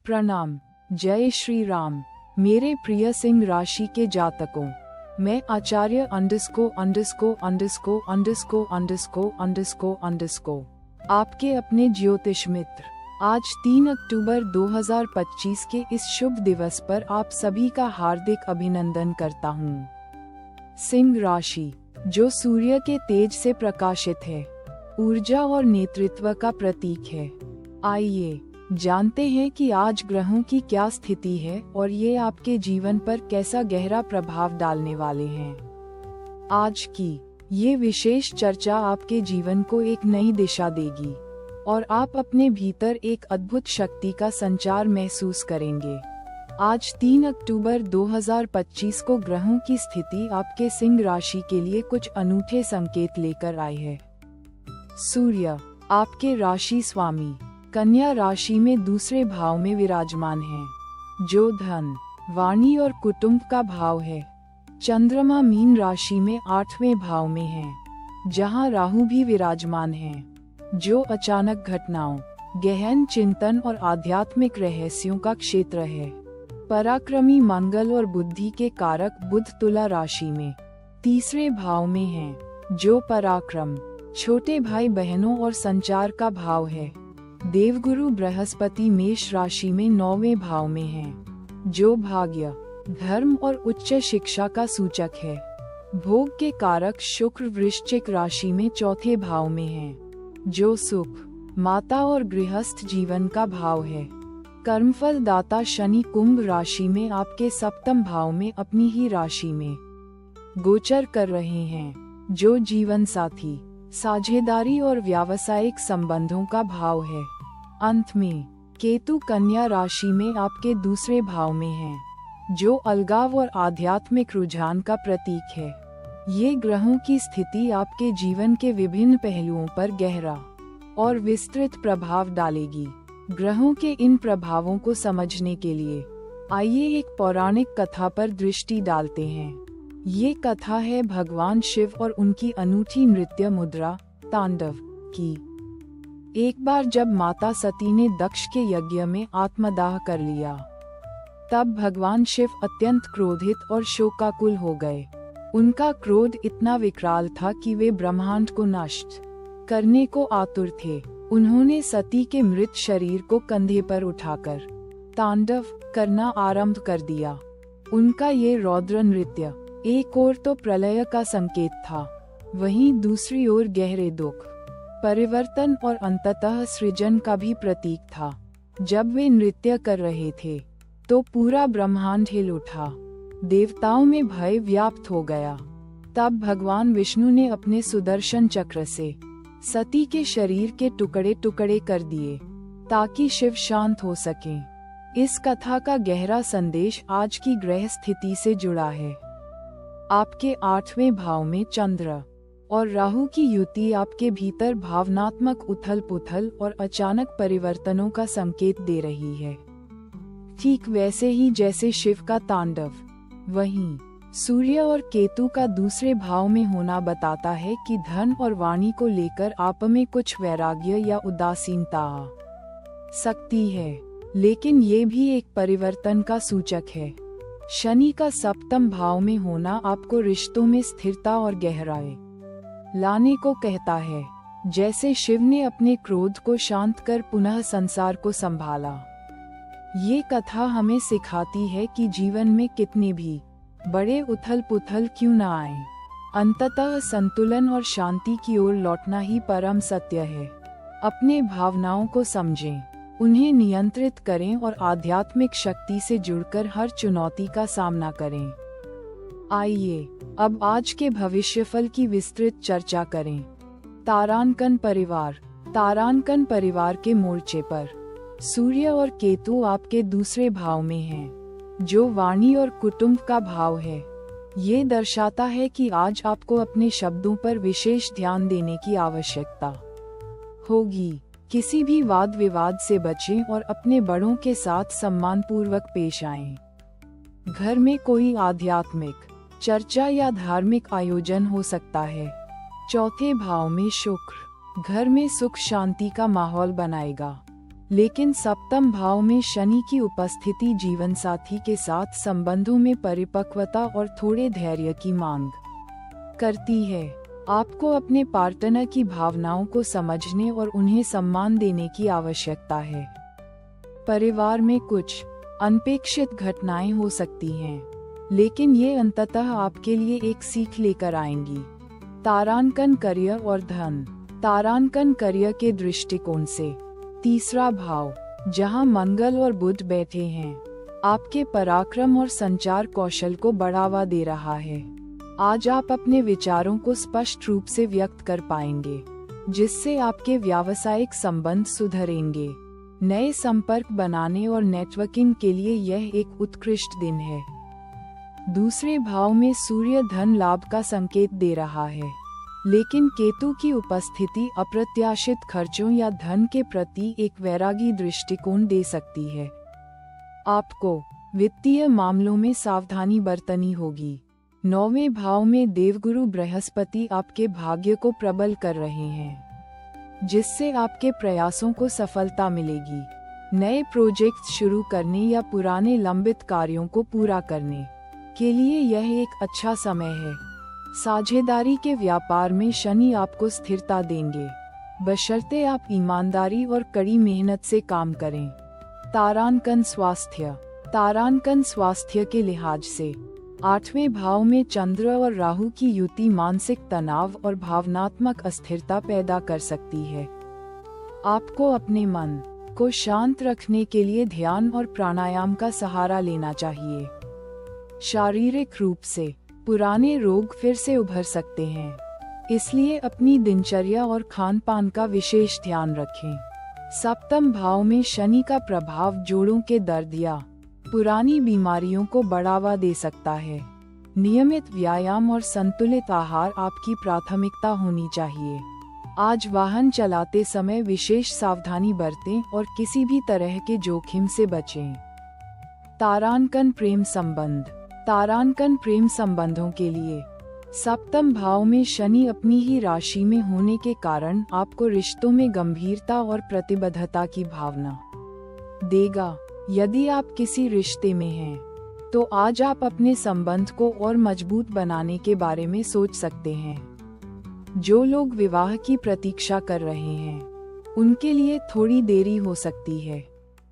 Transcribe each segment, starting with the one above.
प्रणाम। जय श्री राम। मेरे प्रिय सिंह राशि के जातकों, मैं आचार्य आपके अपने ज्योतिष मित्र आज 3 अक्टूबर 2025 के इस शुभ दिवस पर आप सभी का हार्दिक अभिनंदन करता हूँ। सिंह राशि, जो सूर्य के तेज से प्रकाशित है, ऊर्जा और नेतृत्व का प्रतीक है। आइए जानते हैं कि आज ग्रहों की क्या स्थिति है और ये आपके जीवन पर कैसा गहरा प्रभाव डालने वाले हैं। आज की ये विशेष चर्चा आपके जीवन को एक नई दिशा देगी और आप अपने भीतर एक अद्भुत शक्ति का संचार महसूस करेंगे। आज 3 अक्टूबर 2025 को ग्रहों की स्थिति आपके सिंह राशि के लिए कुछ अनूठे संकेत लेकर आई है। सूर्य, आपके राशि स्वामी, कन्या राशि में दूसरे भाव में विराजमान है, जो धन, वाणी और कुटुंब का भाव है। चंद्रमा मीन राशि में 8वें भाव में है, जहां राहु भी विराजमान है, जो अचानक घटनाओं, गहन चिंतन और आध्यात्मिक रहस्यों का क्षेत्र है। पराक्रमी मंगल और बुद्धि के कारक बुध तुला राशि में तीसरे भाव में है, जो पराक्रम, छोटे भाई बहनों और संचार का भाव है। देवगुरु बृहस्पति मेष राशि में 9वें भाव में है, जो भाग्य, धर्म और उच्च शिक्षा का सूचक है। भोग के कारक शुक्र वृश्चिक राशि में 4थे भाव में है, जो सुख, माता और गृहस्थ जीवन का भाव है। कर्मफल दाता शनि कुंभ राशि में आपके 7वें भाव में अपनी ही राशि में गोचर कर रहे हैं, जो जीवन साथी, साझेदारी और व्यावसायिक संबंधों का भाव है। अंत में केतु कन्या राशि में आपके दूसरे भाव में है, जो अलगाव और आध्यात्मिक रुझान का प्रतीक है। ये ग्रहों की स्थिति आपके जीवन के विभिन्न पहलुओं पर गहरा और विस्तृत प्रभाव डालेगी। ग्रहों के इन प्रभावों को समझने के लिए आइए एक पौराणिक कथा पर दृष्टि डालते हैं। ये कथा है भगवान शिव और उनकी अनूठी नृत्य मुद्रा तांडव की। एक बार जब माता सती ने दक्ष के यज्ञ में आत्मदाह कर लिया, तब भगवान शिव अत्यंत क्रोधित और शोकाकुल हो गए। उनका क्रोध इतना विकराल था कि वे ब्रह्मांड को नष्ट करने को आतुर थे। उन्होंने सती के मृत शरीर को कंधे पर उठाकर तांडव करना आरंभ कर दिया। उनका ये रौद्र नृत्य एक ओर तो प्रलय का संकेत था, वहीं दूसरी ओर गहरे दुख, परिवर्तन और अंततः सृजन का भी प्रतीक था। जब वे नृत्य कर रहे थे, तो पूरा ब्रह्मांड हिल उठा। देवताओं में भय व्याप्त हो गया। तब भगवान विष्णु ने अपने सुदर्शन चक्र से सती के शरीर के टुकड़े टुकड़े कर दिए, ताकि शिव शांत हो सकें। इस कथा का गहरा संदेश आज की ग्रह स्थिति से जुड़ा है। आपके 8वें भाव में चंद्र और राहु की युति आपके भीतर भावनात्मक उथल पुथल और अचानक परिवर्तनों का संकेत दे रही है। ठीक वैसे ही जैसे शिव का तांडव, वहीं सूर्य और केतु का दूसरे भाव में होना बताता है कि धन और वाणी को लेकर आप में कुछ वैराग्य या उदासीनता आ सकती है, लेकिन ये भी एक परिवर्तन का सूचक है। शनि का 7वें भाव में होना आपको रिश्तों में स्थिरता और गहराई लाने को कहता है, जैसे शिव ने अपने क्रोध को शांत कर पुनः संसार को संभाला। ये कथा हमें सिखाती है कि जीवन में कितने भी बड़े उथल पुथल क्यों न आए, अंततः संतुलन और शांति की ओर लौटना ही परम सत्य है। अपने भावनाओं को समझें, उन्हें नियंत्रित करें और आध्यात्मिक शक्ति से जुड़कर हर चुनौती का सामना करें। आइए अब आज के भविष्यफल की विस्तृत चर्चा करें। तारांकन परिवार। तारांकन परिवार के मोर्चे पर सूर्य और केतु आपके दूसरे भाव में हैं, जो वाणी और कुटुंब का भाव है। ये दर्शाता है कि आज आपको अपने शब्दों पर विशेष ध्यान देने की आवश्यकता होगी। किसी भी वाद विवाद से बचें और अपने बड़ों के साथ सम्मानपूर्वक पेश आएं। घर में कोई आध्यात्मिक चर्चा या धार्मिक आयोजन हो सकता है। 4थे भाव में शुक्र घर में सुख शांति का माहौल बनाएगा, लेकिन सप्तम भाव में शनि की उपस्थिति जीवन साथी के साथ संबंधों में परिपक्वता और थोड़े धैर्य की मांग करती है। आपको अपने पार्टनर की भावनाओं को समझने और उन्हें सम्मान देने की आवश्यकता है। परिवार में कुछ अनपेक्षित घटनाएं हो सकती हैं, लेकिन ये अंततः आपके लिए एक सीख लेकर आएंगी। तारांकन करियर और धन। तारांकन करियर के दृष्टिकोण से तीसरा भाव, जहां मंगल और बुध बैठे हैं, आपके पराक्रम और संचार कौशल को बढ़ावा दे रहा है। आज आप अपने विचारों को स्पष्ट रूप से व्यक्त कर पाएंगे, जिससे आपके व्यावसायिक संबंध सुधरेंगे। नए संपर्क बनाने और नेटवर्किंग के लिए यह एक उत्कृष्ट दिन है। दूसरे भाव में सूर्य धन लाभ का संकेत दे रहा है, लेकिन केतु की उपस्थिति अप्रत्याशित खर्चों या धन के प्रति एक वैरागी दृष्टिकोण दे सकती है। आपको वित्तीय मामलों में सावधानी बरतनी होगी। 9वें भाव में देवगुरु बृहस्पति आपके भाग्य को प्रबल कर रहे हैं, जिससे आपके प्रयासों को सफलता मिलेगी। नए प्रोजेक्ट शुरू करने या पुराने लंबित कार्यों को पूरा करने के लिए यह एक अच्छा समय है। साझेदारी के व्यापार में शनि आपको स्थिरता देंगे, बशर्ते आप ईमानदारी और कड़ी मेहनत से काम करें। तारांकन स्वास्थ्य। तारांकन स्वास्थ्य के लिहाज से 8वें भाव में चंद्र और राहु की युति मानसिक तनाव और भावनात्मक अस्थिरता पैदा कर सकती है। आपको अपने मन को शांत रखने के लिए ध्यान और प्राणायाम का सहारा लेना चाहिए। शारीरिक रूप से पुराने रोग फिर से उभर सकते हैं, इसलिए अपनी दिनचर्या और खान पान का विशेष ध्यान रखें। सप्तम भाव में शनि का प्रभाव जोड़ों के दर्द या पुरानी बीमारियों को बढ़ावा दे सकता है। नियमित व्यायाम और संतुलित आहार आपकी प्राथमिकता होनी चाहिए। आज वाहन चलाते समय विशेष सावधानी बरतें और किसी भी तरह के जोखिम से बचें। तारांकन प्रेम संबंध। तारांकन प्रेम संबंधों के लिए सप्तम भाव में शनि अपनी ही राशि में होने के कारण आपको रिश्तों में गंभीरता और प्रतिबद्धता की भावना देगा। यदि आप किसी रिश्ते में हैं, तो आज आप अपने संबंध को और मजबूत बनाने के बारे में सोच सकते हैं। जो लोग विवाह की प्रतीक्षा कर रहे हैं, उनके लिए थोड़ी देरी हो सकती है,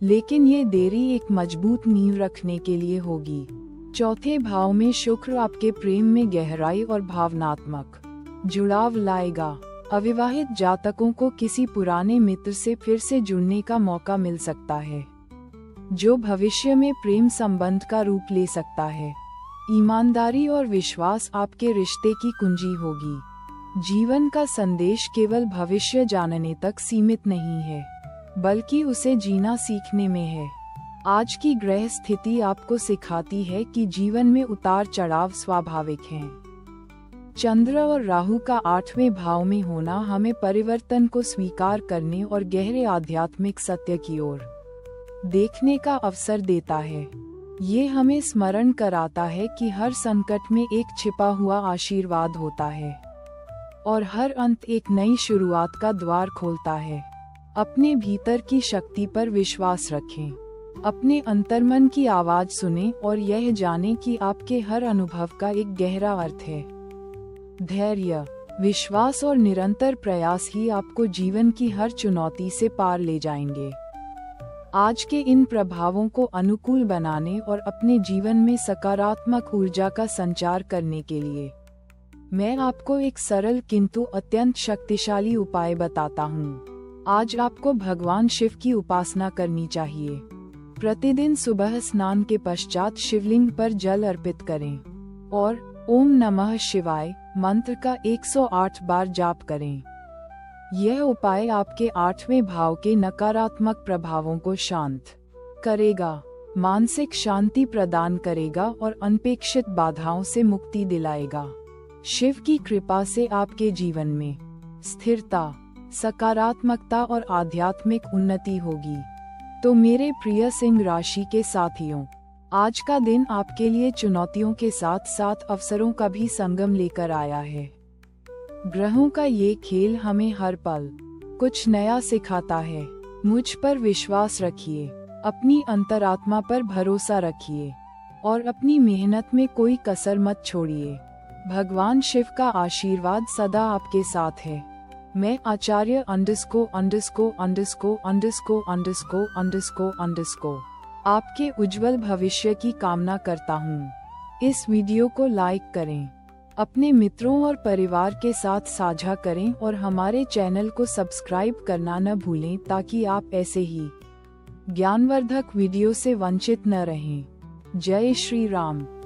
लेकिन ये देरी एक मजबूत नींव रखने के लिए होगी। चौथे भाव में शुक्र आपके प्रेम में गहराई और भावनात्मक जुड़ाव लाएगा। अविवाहित जातकों को किसी पुराने मित्र से फिर से जुड़ने का मौका मिल सकता है, जो भविष्य में प्रेम संबंध का रूप ले सकता है। ईमानदारी और विश्वास आपके रिश्ते की कुंजी होगी। जीवन का संदेश केवल भविष्य जानने तक सीमित नहीं है, बल्कि उसे जीना सीखने में है। आज की ग्रह स्थिति आपको सिखाती है कि जीवन में उतार चढ़ाव स्वाभाविक हैं। चंद्र और राहु का 8वें भाव में होना हमें परिवर्तन को स्वीकार करने और गहरे आध्यात्मिक सत्य की ओर देखने का अवसर देता है। ये हमें स्मरण कराता है कि हर संकट में एक छिपा हुआ आशीर्वाद होता है और हर अंत एक नई शुरुआत का द्वार खोलता है। अपने भीतर की शक्ति पर विश्वास रखें, अपने अंतर्मन की आवाज सुनें और यह जानें कि आपके हर अनुभव का एक गहरा अर्थ है। धैर्य, विश्वास और निरंतर प्रयास ही आपको जीवन की हर चुनौती से पार ले जाएंगे। आज के इन प्रभावों को अनुकूल बनाने और अपने जीवन में सकारात्मक ऊर्जा का संचार करने के लिए मैं आपको एक सरल किंतु अत्यंत शक्तिशाली उपाय बताता हूँ। आज आपको भगवान शिव की उपासना करनी चाहिए। प्रतिदिन सुबह स्नान के पश्चात शिवलिंग पर जल अर्पित करें और ओम नमः शिवाय मंत्र का 108 बार जाप करें। यह उपाय आपके 8वें भाव के नकारात्मक प्रभावों को शांत करेगा, मानसिक शांति प्रदान करेगा और अनपेक्षित बाधाओं से मुक्ति दिलाएगा। शिव की कृपा से आपके जीवन में स्थिरता, सकारात्मकता और आध्यात्मिक उन्नति होगी। तो मेरे प्रिय सिंह राशि के साथियों, आज का दिन आपके लिए चुनौतियों के साथ साथ अवसरों का भी संगम लेकर आया है। ग्रहों का ये खेल हमें हर पल कुछ नया सिखाता है। मुझ पर विश्वास रखिए, अपनी अंतरात्मा पर भरोसा रखिए और अपनी मेहनत में कोई कसर मत छोड़िए। भगवान शिव का आशीर्वाद सदा आपके साथ है। मैं आचार्य _ आपके उज्जवल भविष्य की कामना करता हूँ। इस वीडियो को लाइक करें, अपने मित्रों और परिवार के साथ साझा करें और हमारे चैनल को सब्सक्राइब करना न भूलें ताकि आप ऐसे ही ज्ञानवर्धक वीडियो से वंचित न रहें। जय श्री राम।